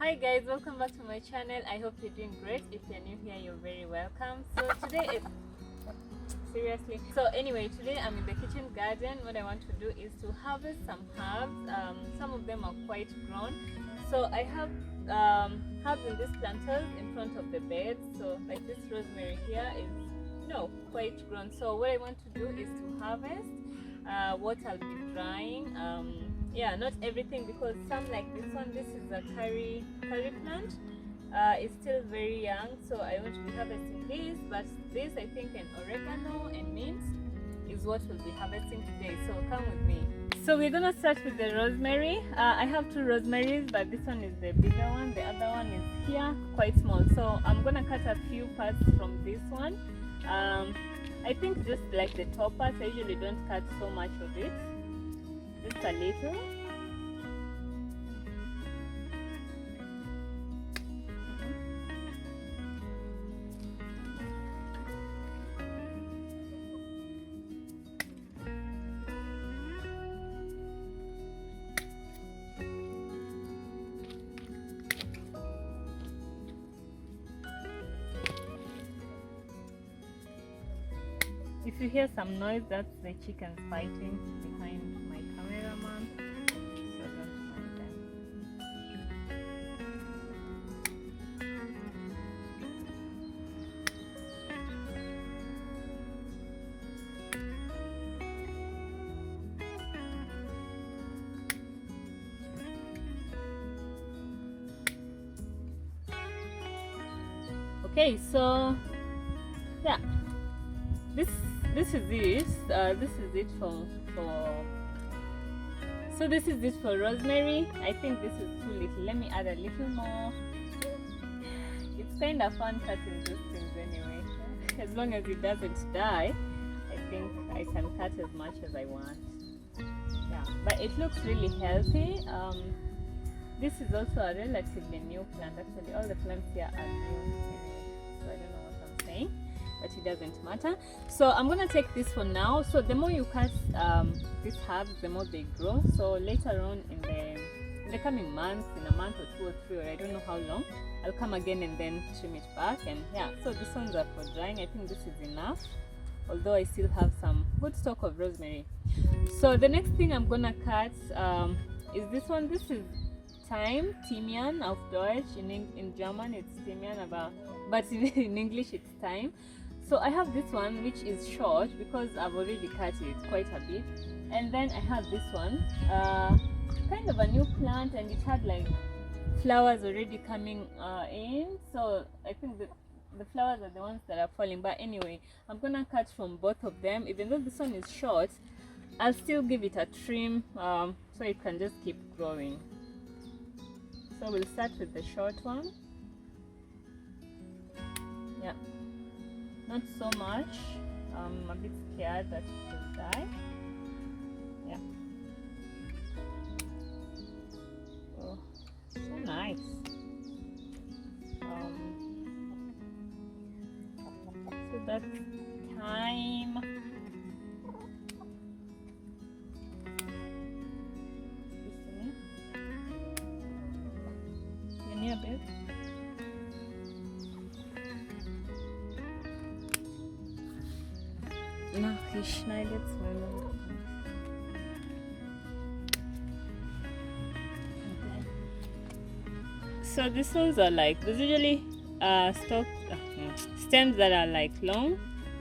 Hi guys, welcome back to my channel. I hope you're doing great. If you're new here, you're very welcome. So today today I'm in the kitchen garden. What I want to do is to harvest some herbs. Some of them are quite grown, so I have herbs in these planters in front of the bed. So like this rosemary here is quite grown. So what I want to do is to harvest what I'll be drying. Not everything, because some like this one, this is a curry plant. It's still very young, so I want to be harvesting this, but this, I think, and oregano and mint is what we'll be harvesting today. So come with me. So we're gonna start with the rosemary. I have two rosemaries, but this one is the bigger one. The other one is here, quite small. So I'm gonna cut a few parts from this one. I think just like the top parts, I usually don't cut so much of it, just a little. If you hear some noise, that's the chickens fighting behind my cameraman, so don't mind them. Okay, so yeah, this is it for so this is it for rosemary. I think this is too little. Let me add a little more. It's kind of fun cutting these things anyway. As long as it doesn't die, I think I can cut as much as I want. Yeah, but it looks really healthy. This is also a relatively new plant. Actually, all the plants here are new anyway, so I don't know what I'm saying, but it doesn't matter. So I'm gonna take this for now. So the more you cut these herbs, the more they grow. So later on in the coming months, in a month or 2 or 3, or I don't know how long, I'll come again and then trim it back. And yeah, so these ones are for drying. I think this is enough, although I still have some good stock of rosemary. So the next thing I'm gonna cut is this one. This is thyme, Thymian auf Deutsch. In German it's Thymian, but in English it's thyme. So I have this one, which is short because I've already cut it quite a bit. And then I have this one, kind of a new plant, and it had like flowers already coming in. So I think the flowers are the ones that are falling. But anyway, I'm gonna cut from both of them. Even though this one is short, I'll still give it a trim so it can just keep growing. So we'll start with the short one. Yeah, not so much. I'm a bit scared that it will die. Yeah. Oh, so nice. So that's thyme. A bit. Ich schneide jetzt mal. So these ones are like, there's usually stems that are like long,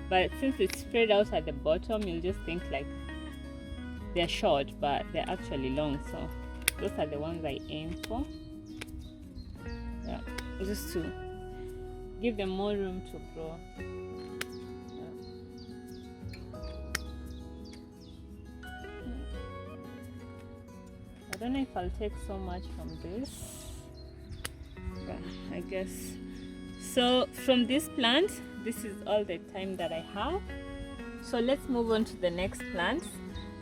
but since it's spread out at the bottom, you'll just think like they're short, but they're actually long. So those are the ones I aim for. Yeah, just to give them more room to grow. I don't know if I'll take so much from this, but I guess so. From this plant, this is all the time that I have. So let's move on to the next plant.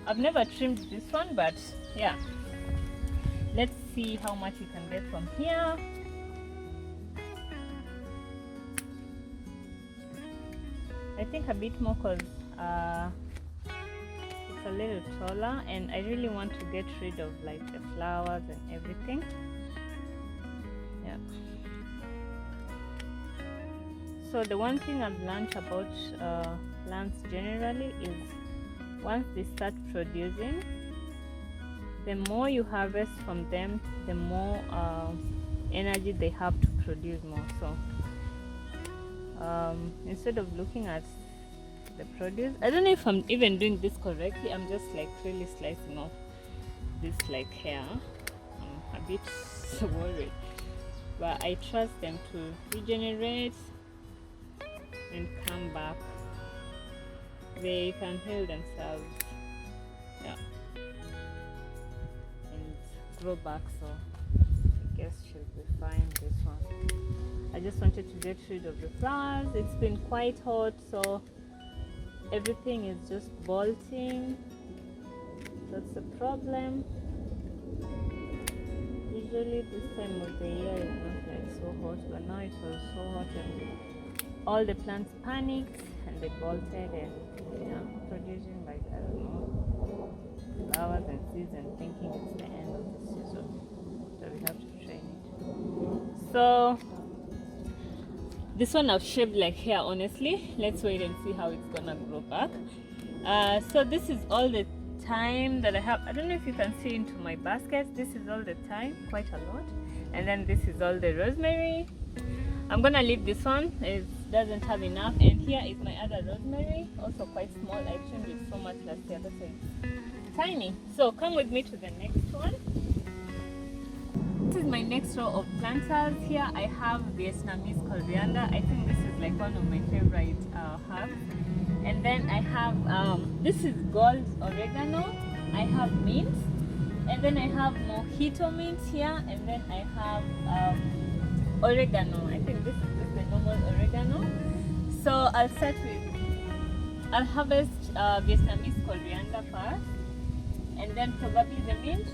I've never trimmed this one, but yeah, let's see how much we can get from here. I think a bit more because it's a little taller, and I really want to get rid of like the flowers and everything. Yeah. So the one thing I've learned about plants generally is once they start producing, the more you harvest from them, the more energy they have to produce more. So instead of looking at the produce, I don't know if I'm even doing this correctly. I'm just like really slicing off this like hair. I'm a bit worried, but I trust them to regenerate and come back. They can heal themselves, yeah, and grow back. So I guess she'll be fine. This one, I just wanted to get rid of the flowers. It's been quite hot, so everything is just bolting. That's the problem. Usually this time of the year is not like so hot, but now it was so hot and all the plants panicked and they bolted and producing like, I don't know, flowers and seeds and thinking it's the end of the season. So we have to train it. So this one I've shaved like hair, honestly. Let's wait and see how it's gonna grow back. So this is all the thyme that I have. I don't know if you can see into my baskets. This is all the thyme, quite a lot. And then this is all the rosemary. I'm gonna leave this one, it doesn't have enough. And here is my other rosemary, also quite small. I trimmed it so much last year, that's why it's tiny. So come with me to the next one. This is my next row of planters. Here I have Vietnamese coriander. I think this is like one of my favorite herbs. And then I have this is gold oregano. I have mint, and then I have mojito mint here, and then I have oregano. I think this is just the normal oregano. So I'll start with, I'll harvest Vietnamese coriander first, and then probably the mint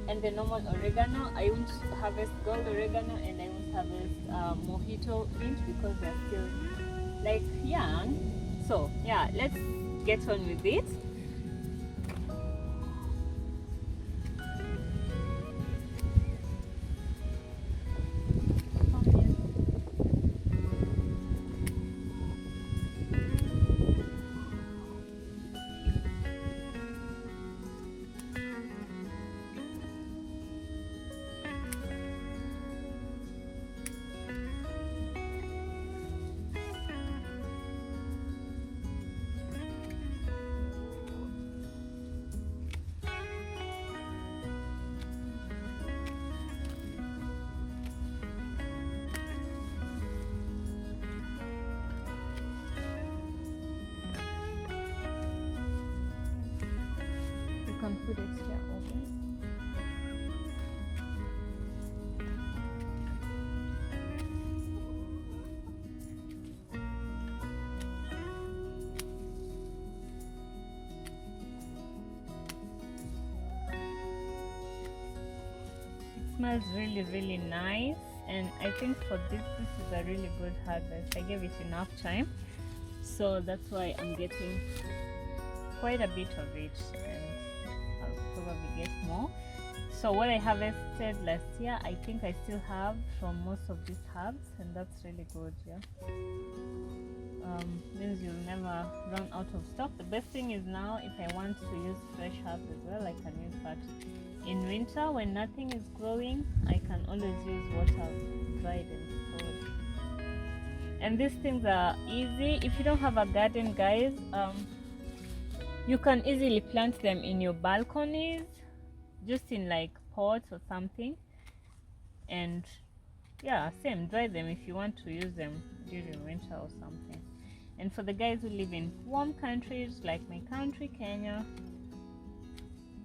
and the normal oregano. I won't harvest gold oregano, and I won't harvest mojito mint because they're still like young. So yeah, let's get on with it. Can put it here open. It smells really nice, and I think for this is a really good harvest. I gave it enough time, so that's why I'm getting quite a bit of it, and probably get more. So what I harvested last year, I think I still have from most of these herbs, and that's really good. Yeah, means you'll never run out of stock. The best thing is now, if I want to use fresh herbs as well, I can use that. In winter, when nothing is growing, I can always use what I've dried and stored. And these things are easy. If you don't have a garden, guys, you can easily plant them in your balconies, just in like pots or something, and yeah, same, dry them if you want to use them during winter or something. And for the guys who live in warm countries like my country, Kenya,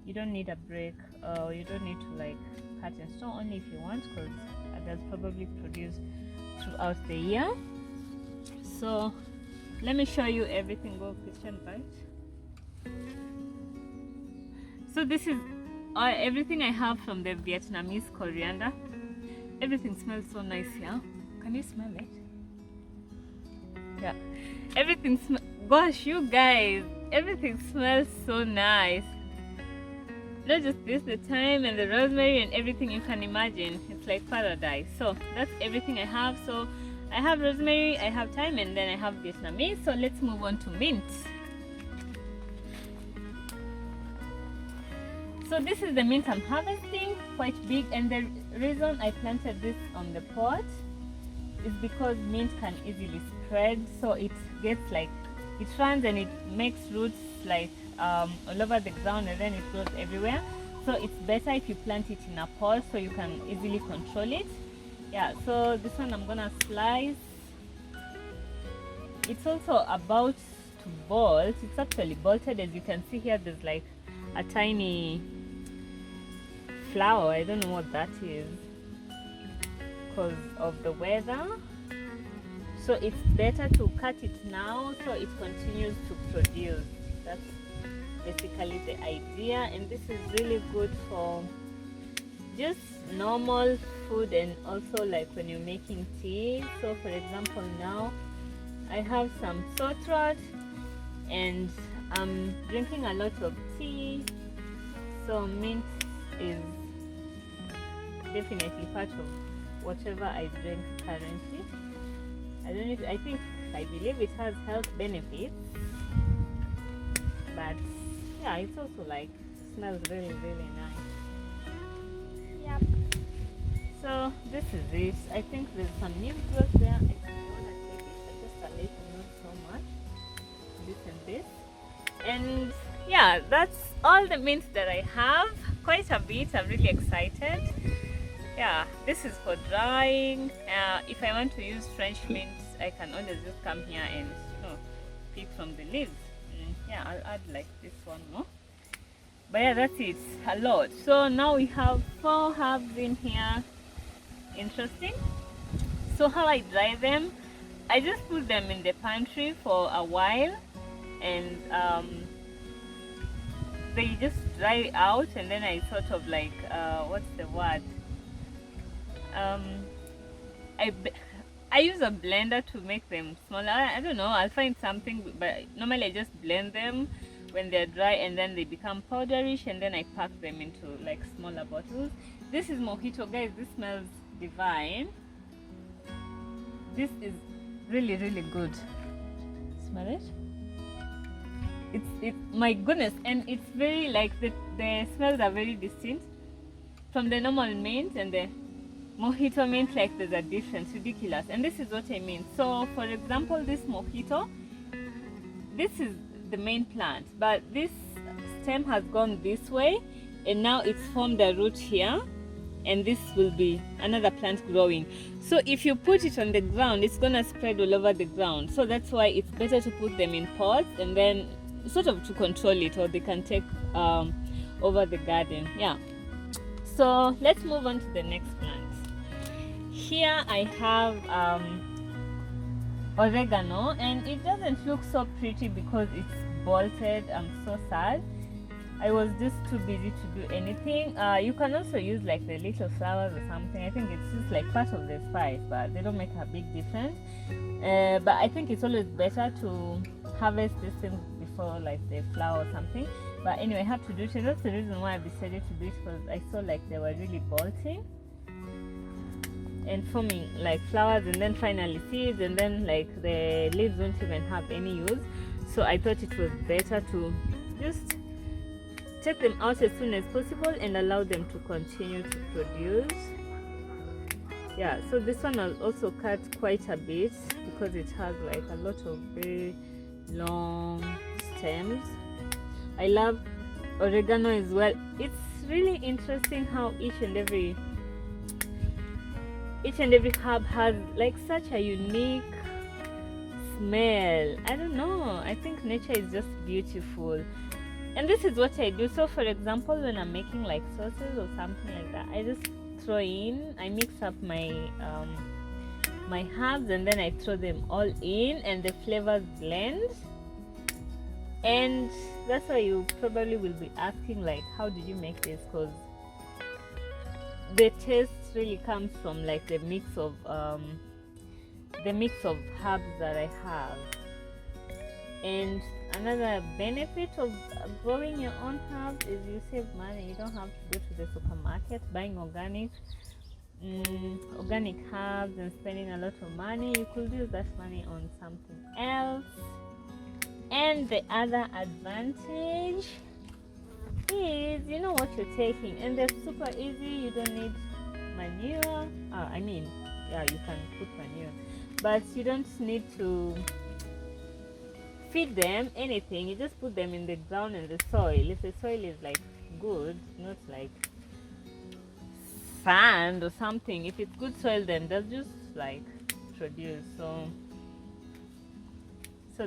you don't need a break, or you don't need to like cut and store, only if you want, because others probably produce throughout the year. So let me show you everything. Go Christian, right? So this is everything I have from the Vietnamese coriander. Everything smells so nice here. Can you smell it? Yeah, everything gosh, you guys, everything smells so nice. not just this, the thyme and the rosemary and everything you can imagine. It's like paradise. So that's everything I have. So I have rosemary, I have thyme, and then I have Vietnamese. So let's move on to mint. So this is the mint I'm harvesting, quite big, and the reason I planted this on the pot is because mint can easily spread. So it gets like, it runs and it makes roots like all over the ground, and then it goes everywhere. So it's better if you plant it in a pot so you can easily control it. Yeah, so this one I'm gonna slice. It's also about to bolt. It's actually bolted. As you can see here, there's like a tiny flower. I don't know what that is because of the weather. So it's better to cut it now so it continues to produce. That's basically the idea, and this is really good for just normal food and also like when you're making tea. So for example, now I have some sore throat and I'm drinking a lot of tea, so mint is definitely part of whatever I drink currently. I don't know if, I believe it has health benefits, but yeah, it's also like smells really nice. Yep. So this is it. I think there's some new growth there. I think I want to take it, but just a little, not so much. This and this. And yeah, that's all the mint that I have. Quite a bit. I'm really excited. Yeah, this is for drying. If I want to use French mint, I can always just come here and pick from the leaves. Yeah, I'll add like this one more. But yeah, that's it. A lot. So now we have 4 herbs in here. Interesting. So how I dry them, I just put them in the pantry for a while, and they just dry out, and then I sort of like what's the word? I use a blender to make them smaller. I don't know, I'll find something, but normally I just blend them when they're dry, and then they become powderish, and then I pack them into like smaller bottles. This is mojito, guys. This smells divine. This is really good. Smell it? It's my goodness, and it's very like the smells are very distinct from the normal mint and the mojito mint. Like there's a difference, ridiculous. And this is what I mean. So for example, this mojito, this is the main plant, but this stem has gone this way, and now it's formed a root here, and this will be another plant growing. So if you put it on the ground, it's gonna spread all over the ground. So that's why it's better to put them in pots, and then sort of to control it, or they can take over the garden. Yeah, so let's move on to the next plant. Here I have oregano, and it doesn't look so pretty because it's bolted. I'm so sad. I was just too busy to do anything. You can also use like the little flowers or something. I think it's just like part of the spice, but they don't make a big difference. But I think it's always better to harvest these things before like the flower or something. But anyway, I have to do it, and that's the reason why I decided to do it, because I saw like they were really bolting and forming like flowers, and then finally seeds, and then like the leaves don't even have any use. So I thought it was better to just take them out as soon as possible and allow them to continue to produce. Yeah, so this one I'll also cut quite a bit because it has like a lot of very long stems. I love oregano as well. It's really interesting how each and every herb has like such a unique smell. I don't know, I think nature is just beautiful. And this is what I do. So for example, when I'm making like sauces or something like that, I just throw in, I mix up my my herbs, and then I throw them all in, and the flavors blend. And that's why you probably will be asking like, how did you make this? Because the taste really comes from like the mix of herbs that I have. And Another benefit of growing your own herbs is you save money. You don't have to go to the supermarket buying organic herbs and spending a lot of money. You could use that money on something else. And the other advantage is you know what you're taking, and they're super easy. You don't need manure. You can put manure, but you don't need to feed them anything. You just put them in the ground and the soil. If the soil is like good, not like sand or something, if it's good soil, then they'll just like produce. So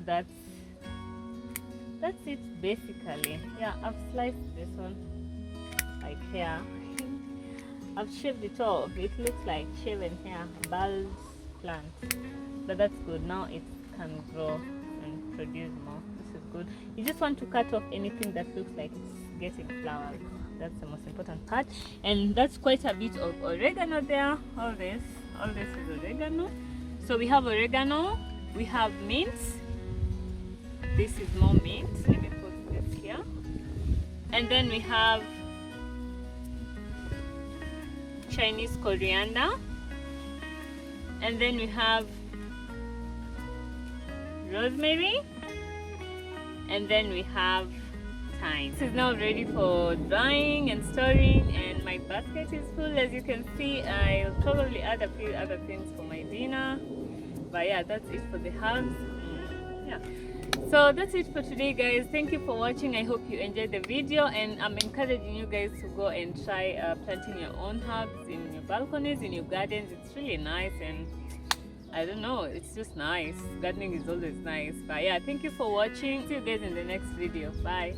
that's it basically. Yeah, I've sliced this one like hair. I've shaved it off. It looks like shaven hair, bald plant, but that's good. Now it can grow and produce more. This is good. You just want to cut off anything that looks like it's getting flowers. That's the most important part. And that's quite a bit of oregano there. All this is oregano. So we have oregano, we have mint. This is more mint. Let me put this here. And then we have Chinese coriander. And then we have rosemary. And then we have thyme. This is now ready for drying and storing, and my basket is full. As you can see, I'll probably add a few other things for my dinner. But yeah, that's it for the herbs. Yeah. So that's it for today, guys. Thank you for watching. I hope you enjoyed the video, and I'm encouraging you guys to go and try planting your own herbs in your balconies, in your gardens. It's really nice, and I don't know, it's just nice. Gardening is always nice. But yeah, thank you for watching. See you guys in the next video. Bye.